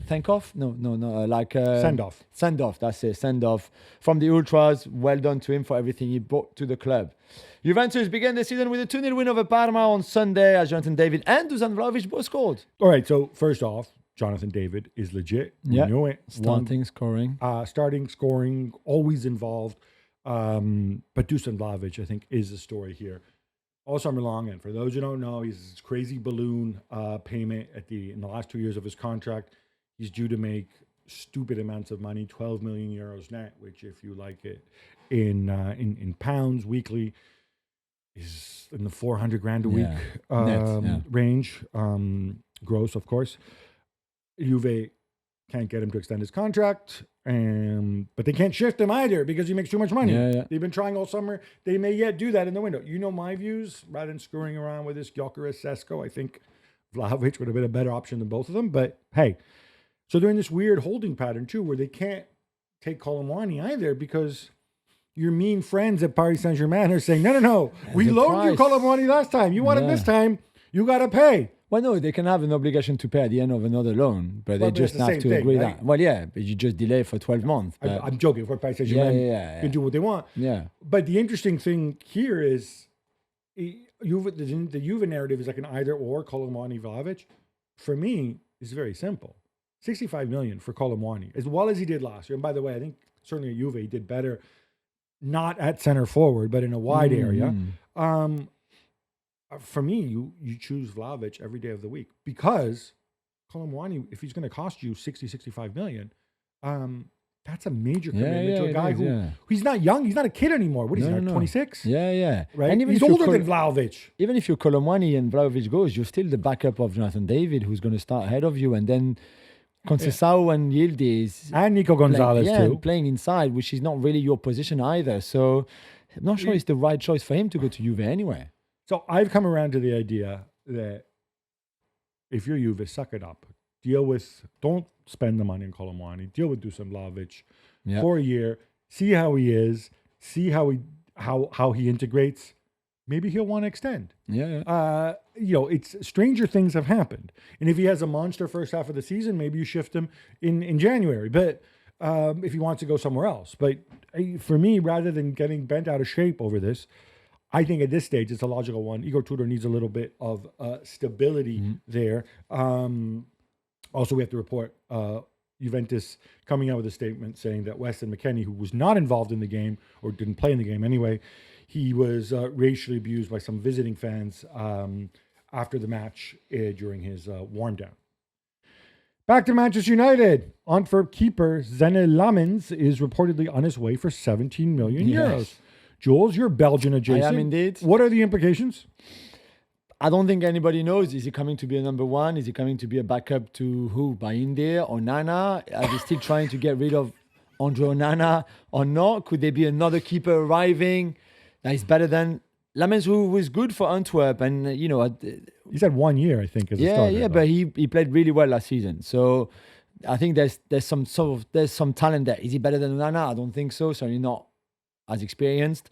thank off? No, Send off. Send off, that's it, send off from the ultras. Well done to him for everything he brought to the club. Juventus began the season with a 2-0 win over Parma on Sunday as Jonathan David and Dusan Vlahovic both scored. All right, so first off, Jonathan David is legit. We know it. Starting scoring, always involved. But Dusan Vlahovic, I think, is the story here. All summer long, and for those who don't know, he's this crazy balloon payment in the last 2 years of his contract. He's due to make stupid amounts of money, 12 million euros net, which, if you like it in pounds weekly, is in the 400 grand a week range, gross, of course. Juve can't get him to extend his contract, but they can't shift him either because he makes too much money. They've been trying all summer. They may yet do that in the window. You know my views. Rather than screwing around with this Gyökeres Sesko, I think Vlahovic would have been a better option than both of them. But hey, so they're in this weird holding pattern too, where they can't take Colomwani either because your mean friends at Paris Saint-Germain are saying, no, we loaned you Colomwani last time. You want him this time, you got to pay. Well, no, they can have an obligation to pay at the end of another loan, but they just have to agree that. Well, yeah, but you just delay for 12 months. I'm joking. For Paris Saint-Germain, can do what they want. Yeah. But the interesting thing here is the Juve narrative is like an either-or, Colomwani, Vlahovic. For me, it's very simple. 65 million for Colomwani, as well as he did last year. And by the way, I think certainly at Juve, he did better, not at center forward, but in a wide area. For me, you choose Vlahovic every day of the week because Colomwani, if he's going to cost you 65 million, that's a major commitment to a guy who he's not young. He's not a kid anymore. What is he, 26? Yeah. Right? And he's older than Vlahovic. Even if you're Colomwani and Vlahovic goes, you're still the backup of Jonathan David, who's going to start ahead of you. And then Conceição and Yildiz. And Nico Gonzalez too. Playing inside, which is not really your position either. So I'm not sure it's the right choice for him to go to Juve anyway. So I've come around to the idea that if you're Juve, suck it up. Don't spend the money on Colomwani. Deal with Dusan Vlahovic for a year. See how he is. See how he integrates. Maybe he'll want to extend. It's stranger things have happened. And if he has a monster first half of the season, maybe you shift him in January. But if he wants to go somewhere else. But for me, rather than getting bent out of shape over this, I think at this stage it's a logical one. Igor Tudor needs a little bit of stability there. Also, we have to report Juventus coming out with a statement saying that Weston McKennie, who was not involved in the game or didn't play in the game anyway, he was racially abused by some visiting fans after the match during his warm down. Back to Manchester United. Antwerp keeper Zene Lamens is reportedly on his way for 17 million euros. Jules, you're Belgian adjacent. I am indeed. What are the implications? I don't think anybody knows. Is he coming to be a number one? Is he coming to be a backup to who? Bainde or Nana? Are they still trying to get rid of Andre Onana or not? Could there be another keeper arriving that is better than Lamens, who was good for Antwerp? And, he's had 1 year, I think, as a starter. Yeah, but he played really well last season. So I think there's some talent there. Is he better than Onana? I don't think so. Certainly not as experienced.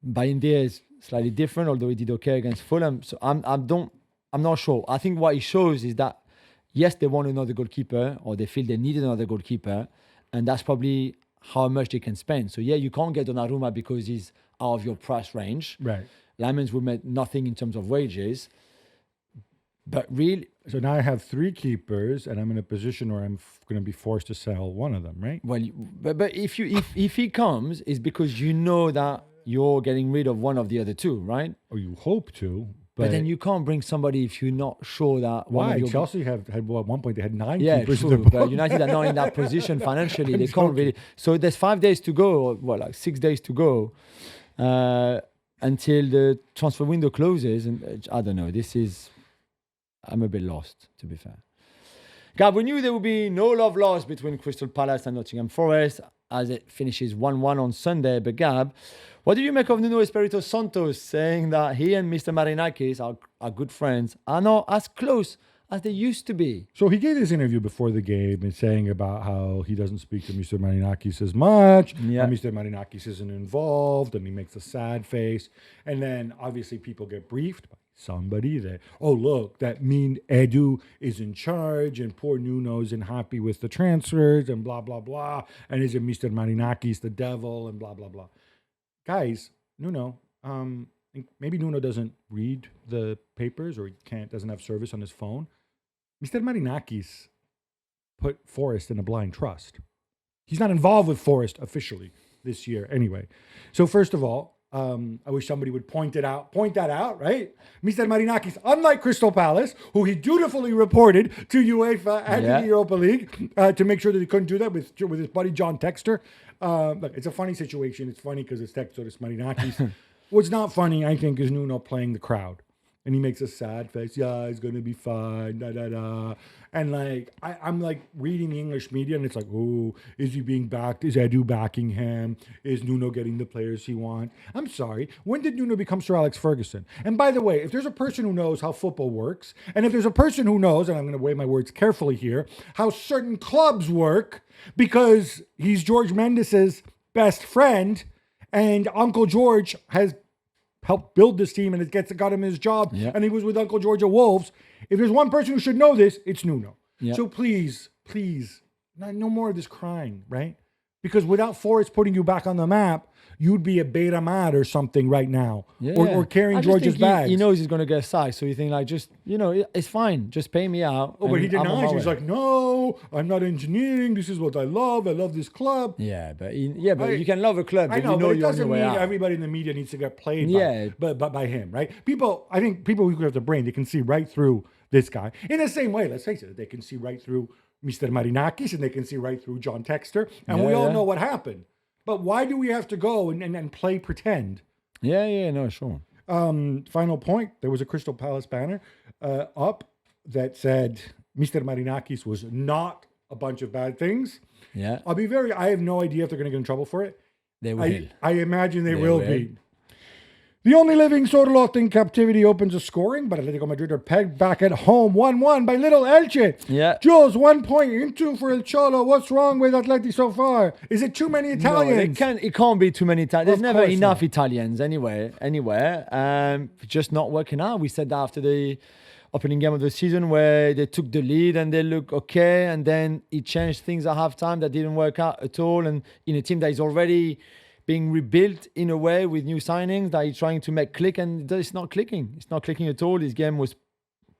Bainde is slightly different, although he did okay against Fulham. So I'm not sure. I think what he shows is that yes, they want another goalkeeper, or they feel they need another goalkeeper, and that's probably how much they can spend. So yeah, you can't get Donnarumma because he's out of your price range. Right. Lamens will make nothing in terms of wages. But really, so now I have three keepers, and I'm in a position where I'm going to be forced to sell one of them, right? Well, but if he comes, it's because you know that you're getting rid of one of the other two, right? Or you hope to, but then you can't bring somebody if you're not sure that. Why? Chelsea had at one point they had 9 keepers. True, but United are not in that position financially. They can't really. So there's 5 days to go, or 6 days to go, until the transfer window closes, and I don't know. I'm a bit lost, to be fair. Gab, we knew there would be no love lost between Crystal Palace and Nottingham Forest. as it finishes 1-1 on Sunday. But Gab, what do you make of Nuno Espirito Santo saying that he and Mr. Marinakis are good friends, are not as close as they used to be? So he gave this interview before the game and saying about how he doesn't speak to Mr. Marinakis as much, Yeah. and Mr. Marinakis isn't involved, and he makes a sad face. And then obviously people get briefed by somebody that, oh, look, that mean Edu is in charge, and poor Nuno isn't happy with the transfers, and blah, blah, blah. And isn't Mr. Marinakis the devil, and blah, blah, blah. Guys, Nuno, maybe Nuno doesn't read the papers or doesn't have service on his phone. Mr. Marinakis put Forest in a blind trust. He's not involved with Forest officially this year anyway. So first of all, I wish somebody would point that out, right? Mr. Marinakis, unlike Crystal Palace, who he dutifully reported to UEFA and to the Europa League to make sure that he couldn't do that with his buddy John Textor. Look, it's a funny situation. It's funny because it's Textor, it's Marinakis. What's not funny, I think, is Nuno playing the crowd. And he makes a sad face. Yeah, it's going to be fine. Da, da, da. And like, I'm like reading the English media and it's like, oh, is he being backed? Is Edu backing him? Is Nuno getting the players he wants? I'm sorry. When did Nuno become Sir Alex Ferguson? And by the way, if there's a person who knows how football works, and if there's a person who knows, and I'm going to weigh my words carefully here, how certain clubs work, because he's George Mendes's best friend, and Uncle George has helped build this team and it got him his job. Yeah. And he was with Uncle George at Wolves. If there's one person who should know this, it's Nuno. Yeah. So please, no more of this crying, right? Because without Forest putting you back on the map, you'd be a Beta Mad or something right now. Or carrying I just George's think bags. He knows he's going to get sacked. So you think like, just, it's fine. Just pay me out. Oh, but he and I'm on denies. my He's way. like, no, I'm not engineering. This is what I love. I love this club. Yeah, but you can love a club, I but know, you know but it you're on your doesn't way mean out. everybody in the media needs to get played Yeah. by by him, right? I think people who have the brain, they can see right through this guy. In the same way, let's face it, they can see right through Mr. Marinakis and they can see right through John Textor. And we all know what happened. But why do we have to go and play pretend? No, sure. Final point, there was a Crystal Palace banner up that said Mr. Marinakis was not a bunch of bad things. Yeah. I have no idea if they're going to get in trouble for it. They will. I imagine they will be. The only living Sorloth in captivity opens a scoring, but Atletico Madrid are pegged back at home 1-1 by little Elche. Yeah. Jules, 1 point into for El Cholo. What's wrong with Atleti so far? Is it too many Italians? No, it can't be too many Italians. There's Of never course enough not. Italians anywhere. Just not working out. We said that after the opening game of the season where they took the lead and they look okay, and then he changed things at halftime that didn't work out at all. And in a team that is already being rebuilt in a way with new signings that he's trying to make click, and it's not clicking. It's not clicking at all. This game was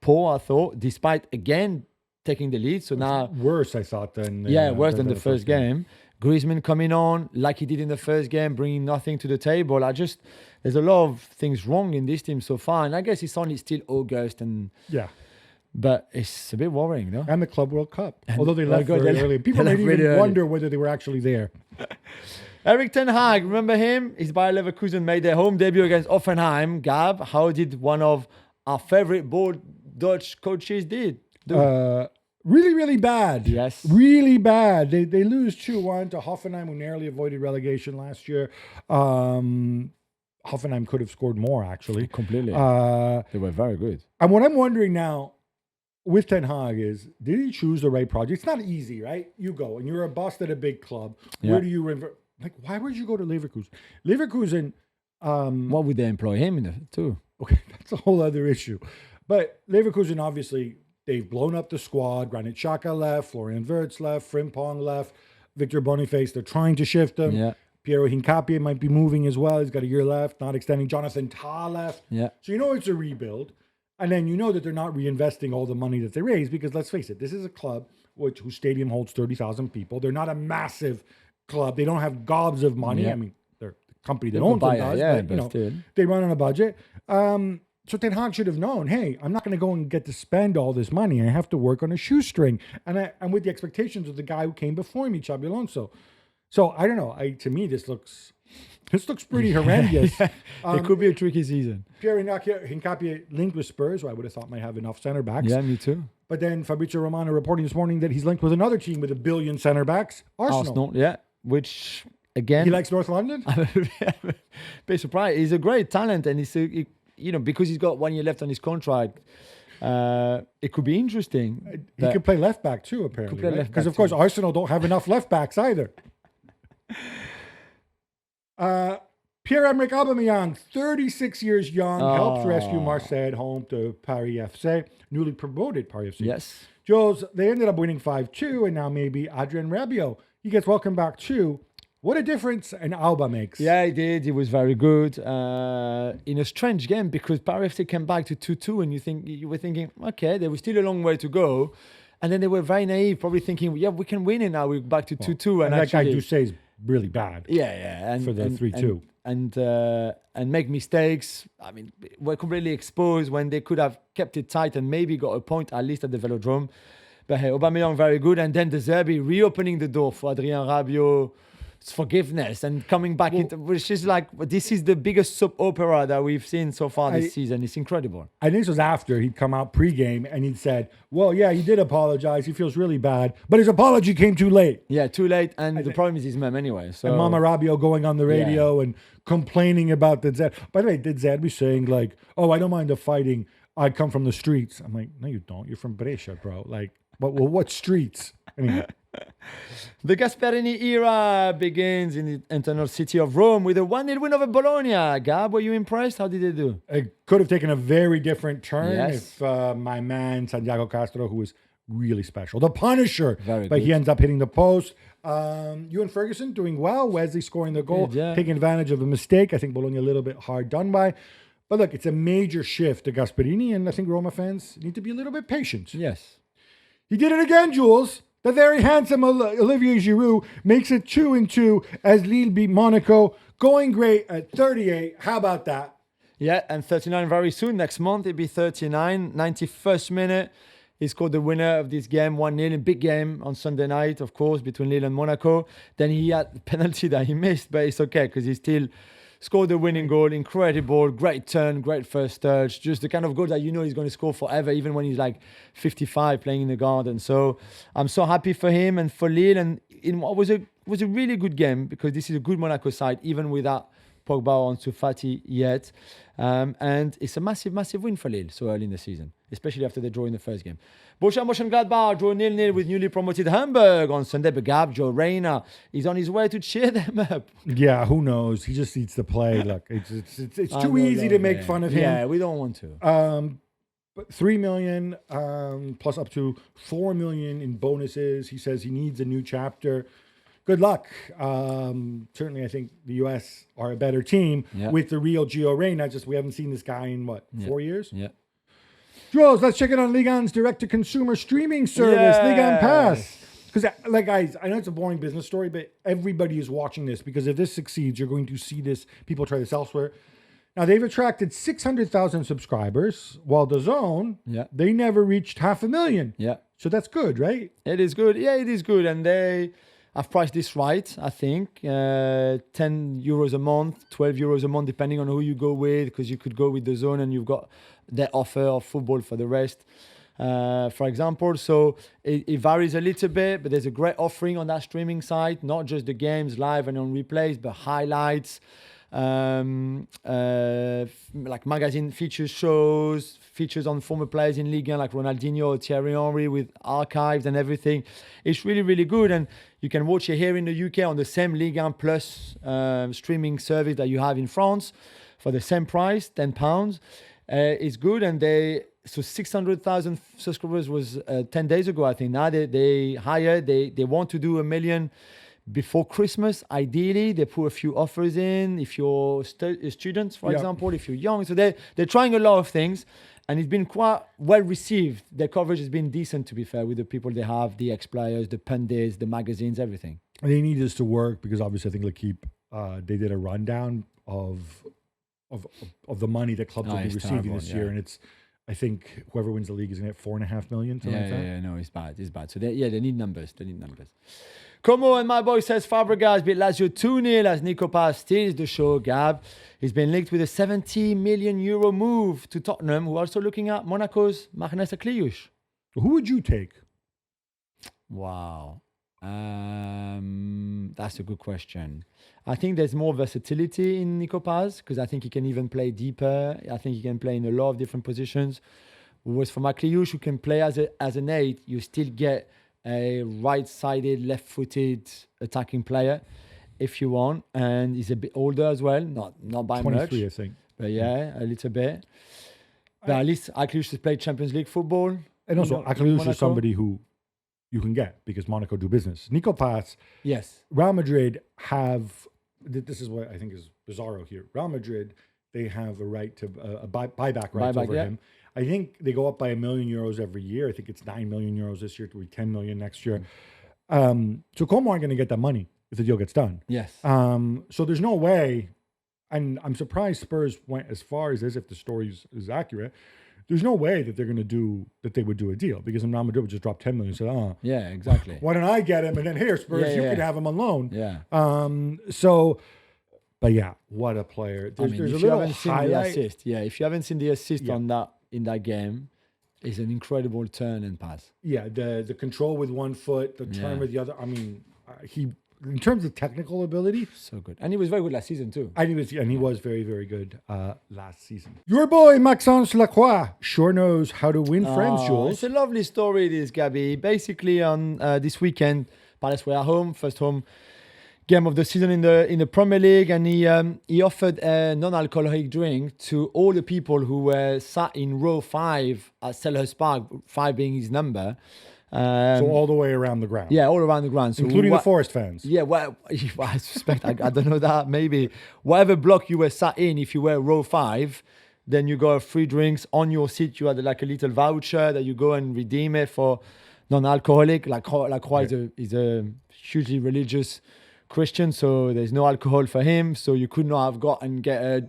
poor, I thought, despite again taking the lead. So now Worse, I thought, than worse than the first game. Griezmann coming on like he did in the first game, bringing nothing to the table. There's a lot of things wrong in this team so far, and I guess it's only still August, but it's a bit worrying, no? And the Club World Cup, although they Well, left good, very they early. People left may really even early. wonder whether they were actually there. Eric Ten Hag, remember him? His Bayer Leverkusen made their home debut against Offenheim. Gab, how did one of our favorite bold Dutch coaches do? Really, really bad. Yes. Really bad. They lose 2-1 to Hoffenheim, who narrowly avoided relegation last year. Hoffenheim could have scored more, actually. Completely. They were very good. And what I'm wondering now with Ten Hag is, did he choose the right project? It's not easy, right? You go, and you're a boss at a big club. Yeah. Where do you... why would you go to Leverkusen? Leverkusen... What would they employ him in too? Okay, that's a whole other issue. But Leverkusen, obviously, they've blown up the squad. Granit Xhaka left, Florian Wirtz left, Frimpong left, Victor Boniface, they're trying to shift him. Yeah. Piero Hincapié might be moving as well. He's got a year left, not extending. Jonathan Tah left. Yeah. So you know it's a rebuild. And then you know that they're not reinvesting all the money that they raised, because let's face it, this is a club whose stadium holds 30,000 people. They're not a massive club. They don't have gobs of money. Yeah. I mean, they're a company that owns them does, but still. they run on a budget. So Ten Hag should have known, hey, I'm not going to go and get to spend all this money. I have to work on a shoestring. And I'm with the expectations of the guy who came before me, Xabi Alonso. So I don't know. To me, this looks pretty horrendous. It could be a tricky season. Pierre Hincapié linked with Spurs, who I would have thought might have enough center backs. Yeah, me too. But then Fabrizio Romano reporting this morning that he's linked with another team with 1 billion center backs, Arsenal. Yeah. which again, He likes North London? I'm a bit surprised. He's a great talent, and because he's got 1 year left on his contract, it could be interesting. He could play left back too, apparently. play left Because back of course too. Arsenal don't have enough left backs either. Pierre-Emerick Aubameyang, 36 years young, helps rescue Marseille at home to Paris FC, newly promoted Paris FC. Yes. Jules, they ended up winning 5-2, and now maybe Adrien Rabiot, he gets welcome back too. What a difference an Alba makes. Yeah, he did. He was very good in a strange game because Paris FC came back to 2-2, and you were thinking, okay, there was still a long way to go, and then they were very naive, probably thinking, yeah, we can win it now. We're back to 2-2, And that guy Doucet is really bad. yeah, and for the 3-2. And make mistakes. I mean, were completely exposed when they could have kept it tight and maybe got a point at least at the Velodrome. But hey, Aubameyang very good, and then the Zerbi reopening the door for Adrien Rabiot's forgiveness and coming back into, which is like, this is the biggest soap opera that we've seen so far this season. It's incredible. I think this was after he'd come out pre-game and he'd said, well, yeah, he did apologize. He feels really bad, but his apology came too late. Yeah, too late. And the problem is his mum anyway. So And Mama Rabiot going on the radio and complaining about the Zed. By the way, did Zed be saying like, oh, I don't mind the fighting. I come from the streets. I'm like, no, you don't. You're from Brescia, bro. Like, what streets? Anyway. the Gasperini era begins in the internal city of Rome with a 1-0 win over Bologna. Gab, were you impressed? How did they do? It could have taken a very different turn Yes. if my man Santiago Castro, who was really special, the Punisher, Very but he good. ends up hitting the post. Ewan Ferguson doing well. Wesley scoring the goal, Good, yeah. taking advantage of a mistake. I think Bologna a little bit hard done by. But look, it's a major shift to Gasperini, and I think Roma fans need to be a little bit patient. Yes. He did it again, Jules. The very handsome Olivier Giroud makes it 2-2 as Lille beat Monaco. Going great at 38. How about that? Yeah, and 39 very soon. Next month, it'll be 39. 91st minute, he scored the winner of this game, 1-0. A big game on Sunday night, of course, between Lille and Monaco. Then he had the penalty that he missed, but it's okay because he still scored the winning goal. Incredible, great turn, great first touch. Just the kind of goal that you know he's going to score forever, even when he's like 55 playing in the garden. So I'm so happy for him and for Lille. And in what was a really good game because this is a good Monaco side, even without Pogba or Ansu Fati yet. And it's a massive, massive win for Lille so early in the season, especially after they draw in the first game. Borussia Mönchengladbach draw 0-0 with newly promoted Hamburg on Sunday. But Gab, Joe Reyna is on his way to cheer them up. Yeah, who knows? He just needs to play. Look, it's too easy to make fun of him. Yeah, we don't want to. But 3 million plus up to 4 million in bonuses. He says he needs a new chapter. Good luck. Certainly, I think the US are a better team with the real Gio Reyna. Just we haven't seen this guy in 4 years. Yeah. Jules, let's check it on Ligue 1's direct-to-consumer streaming service, Ligue 1 Pass. Because, like, guys, I know it's a boring business story, but everybody is watching this because if this succeeds, you're going to see this. People try this elsewhere. Now, they've attracted 600,000 subscribers, while DAZN, they never reached 500,000. Yeah. So that's good, right? It is good. Yeah, it is good. And they have priced this right, I think. 10 euros a month, 12 euros a month, depending on who you go with, because you could go with DAZN and you've got their offer of football for the rest, for example. So it varies a little bit, but there's a great offering on that streaming site, not just the games live and on replays, but highlights, like magazine features, shows, features on former players in Ligue 1 like Ronaldinho or Thierry Henry with archives and everything. It's really, really good. And you can watch it here in the UK on the same Ligue 1 Plus streaming service that you have in France for the same price, £10. It's good. And so 600,000 subscribers was 10 days ago, I think. Now they want to do 1 million before Christmas. Ideally, they put a few offers in. If you're students, for example, if you're young. So they're trying a lot of things. And it's been quite well received. Their coverage has been decent, to be fair, with the people they have, the ex-players, the pundits, the magazines, everything. They need this to work because obviously I think L'Equipe, they did a rundown of the money that clubs will be receiving this year. And it's, I think whoever wins the league is going to get 4.5 million, something like that. Yeah, no, it's bad. It's bad. So they need numbers. Como and my boy says Fabregas beat Lazio 2-0 as Nico Paz steals the show. Gab, he's been linked with a 70 million euro move to Tottenham, who are also looking at Monaco's Magnus Kliush. Who would you take? Wow. That's a good question. I think there's more versatility in Nico Paz because I think he can even play deeper. I think he can play in a lot of different positions. Whereas for Makliush, who can play as an 8, you still get a right-sided, left-footed attacking player if you want. And he's a bit older as well, not by 23, much. I think. But yeah, a little bit. But at least Akliush has played Champions League football. And also, in Akliush Monaco. is somebody who you can get because Monaco do business. Nico Paz, Yes. Real Madrid have, this is what I think is bizarro here. Real Madrid, they have a right to buyback rights over him. I think they go up by €1 million every year. I think it's €9 million this year to be 10 million next year. So Como aren't going to get that money if the deal gets done. Yes. So there's no way, and I'm surprised Spurs went as far as this if the story is accurate. There's no way that they would do a deal because Real Madrid would just drop 10 million and say, Yeah, exactly. why don't I get him? And then here, Spurs, you can have him on loan. Yeah. But yeah, what a player. There's a if you little haven't seen the highlight. assist, if you haven't seen the assist on that in that game, it's an incredible turn and pass. Yeah, the control with one foot, the turn with the other. I mean, he in terms of technical ability, So good. And he was very good last season too. he was very, very good last season. Your boy Maxence Lacroix sure knows how to win friends, Jules. It's a lovely story, this, Gabby. Basically, on this weekend, Palace were at home, first home game of the season in the Premier League, and he offered a non-alcoholic drink to all the people who were sat in row 5 at Selhurst Park, 5 being his number. So all the way around the ground. Yeah, all around the ground. So Including the Forest fans. Yeah, well, I suspect, I don't know that, maybe. Whatever block you were sat in, if you were row 5, then you got free drinks. On your seat, you had like a little voucher that you go and redeem it for non-alcoholic. Lacroix is a hugely religious Christian, so there's no alcohol for him. So you could not have got and get a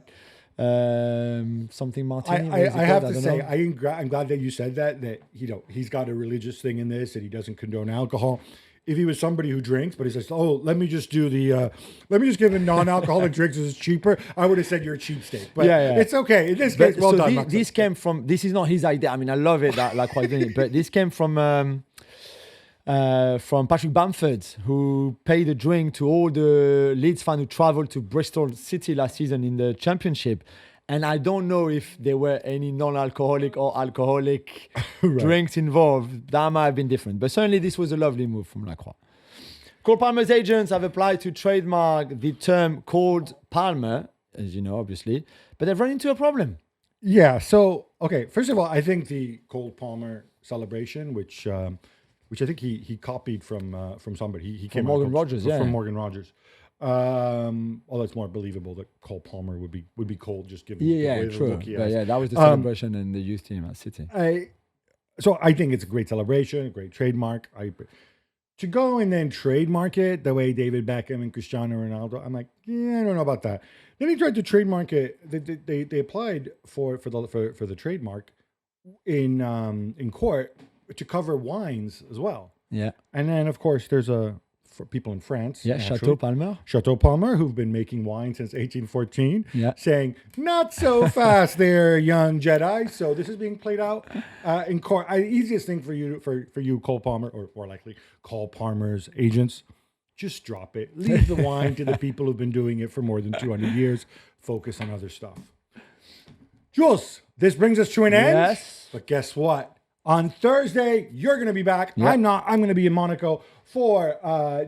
something martini. I have to say, I'm glad that you said that he's got a religious thing in this, that he doesn't condone alcohol. If he was somebody who drinks, but he says, let me just give him non-alcoholic drinks as it's cheaper, I would have said you're a cheapskate. But it's okay. In this case, well done. This is not his idea. I mean, I love it that Lacroix doing it, but this came from Patrick Bamford, who paid a drink to all the Leeds fans who travelled to Bristol City last season in the Championship. And I don't know if there were any non-alcoholic or alcoholic drinks involved. That might have been different. But certainly this was a lovely move from Lacroix. Cole Palmer's agents have applied to trademark the term Cold Palmer, as you know, obviously. But they've run into a problem. Yeah. So, okay. First of all, I think the Cole Palmer celebration, which I think he copied from somebody. He came Morgan Rogers, from Morgan Rogers. Although it's more believable that Cole Palmer would be cold, just given the way the true. look he But has. yeah, that was the celebration in the youth team at City. So I think it's a great celebration, a great trademark. To go and then trademark it the way David Beckham and Cristiano Ronaldo, I'm like, I don't know about that. Then he tried to trademark it. They applied for the trademark in court to cover wines as well. Yeah. And then, of course, there's for people in France. Yeah, Chateau Palmer. Chateau Palmer, who've been making wine since 1814, saying, not so fast there, young Jedi. So this is being played out in court. Easiest thing for you, Cole Palmer, or more likely, Cole Palmer's agents, just drop it. Leave the wine to the people who've been doing it for more than 200 years. Focus on other stuff. Jules, this brings us to an end. Yes. But guess what? On Thursday, you're going to be back. Yep. I'm not. I'm going to be in Monaco for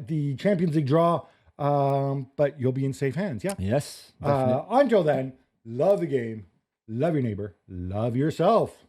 the Champions League draw. But you'll be in safe hands. Yeah. Yes. Until then, love the game, love your neighbor, love yourself.